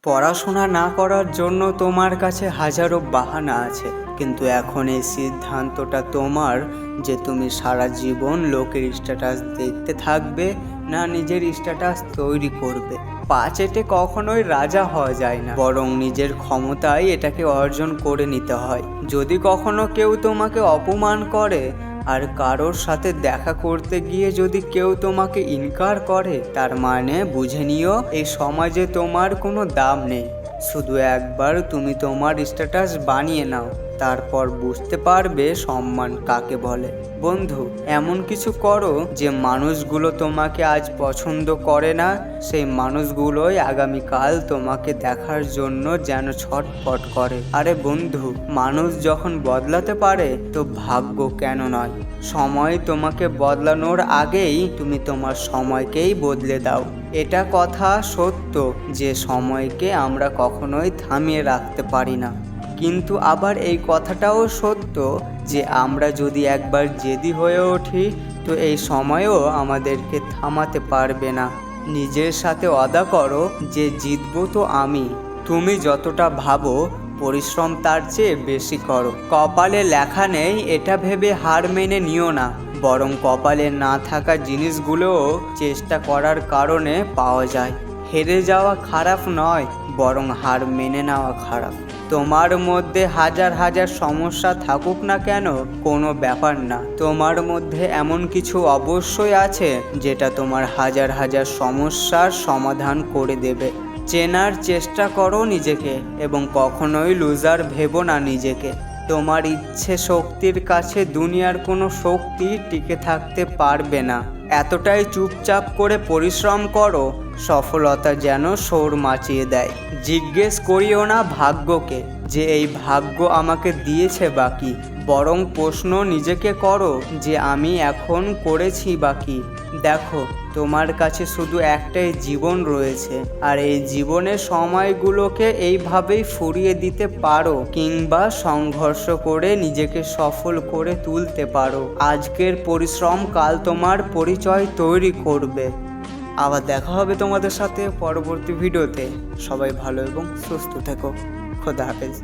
পড়াশোনা না করার জন্য তোমার কাছে হাজারো বাহানা আছে, কিন্তু এখন এই সিদ্ধান্তটা তোমার যে তুমি সারা জীবন লোকের স্ট্যাটাস দেখতে থাকবে না নিজের স্ট্যাটাস তৈরি করবে। পা চেটে কখনোই রাজা হওয়া যায় না, বরং নিজের ক্ষমতায় এটাকে অর্জন করে নিতে হয়। যদি কখনো কেউ তোমাকে অপমান করে আর কারোর সাথে দেখা করতে গিয়ে যদি কেউ তোমাকে ইনকার করে, তার মানে বুঝে নিও এই সমাজে তোমার কোনো দাম নেই। শুধু একবার তুমি তোমার স্ট্যাটাস বানিয়ে নাও, তারপর বুঝতে পারবে সম্মান কাকে বলে। বন্ধু, এমন কিছু করো যে মানুষগুলো তোমাকে আজ পছন্দ করে না, সেই মানুষগুলোই আগামীকাল তোমাকে দেখার জন্য যেন ছটফট করে। আরে বন্ধু, মানুষ যখন বদলাতে পারে তো ভাগ্য কেন নয়? সময় তোমাকে বদলানোর আগেই তুমি তোমার সময়কেই বদলে দাও। এটা কথা সত্য যে সময়কে আমরা কখনোই থামিয়ে রাখতে পারি না, কিন্তু আবার এই কথাটাও সত্য যে আমরা যদি একবার জেদি হয়ে উঠি তো এই সময়ও আমাদেরকে থামাতে পারবে না। নিজের সাথে ওয়াদা করো যে জিতবো তো আমি। তুমি যতটা ভাবো পরিশ্রম তার চেয়ে বেশি করো। কপালে লেখা নেই এটা ভেবে হার মেনে নিও না, বরং কপালে না থাকা জিনিসগুলোও চেষ্টা করার কারণে পাওয়া যায়। হেরে যাওয়া খারাপ নয়, বরং হার মেনে নেওয়া খারাপ। তোমার মধ্যে হাজার হাজার সমস্যা থাকুক না কেন, কোনো ব্যাপার না। তোমার মধ্যে এমন কিছু অবশ্যই আছে যেটা তোমার হাজার হাজার সমস্যার সমাধান করে দেবে। চেনার চেষ্টা করো নিজেকে এবং কখনোই লুজার ভেবো না নিজেকে। তোমার ইচ্ছে শক্তির কাছে দুনিয়ার কোনো শক্তি টিকে থাকতে পারবে না। এতটাই চুপচাপ করে পরিশ্রম করো সফলতা যেন শোর মাচিয়ে দেয়। জিজ্ঞেস করিও না ভাগ্যকে যে এই ভাগ্য আমাকে দিয়েছে বাকি, বরং প্রশ্ন নিজেকে করো যে আমি এখন করেছি বাকি। দেখো, তোমার কাছে শুধু একটাই জীবন রয়েছে, আর এই জীবনের সময়গুলোকে এইভাবেই ফুরিয়ে দিতে পারো কিংবা সংঘর্ষ করে নিজেকে সফল করে তুলতে পারো। আজকের পরিশ্রম কাল তোমার পরিচয় তৈরি করবে। আবার দেখা হবে তোমাদের সাথে পরবর্তী ভিডিওতে। সবাই ভালো এবং সুস্থ থেকো। খোদা হাফেজ।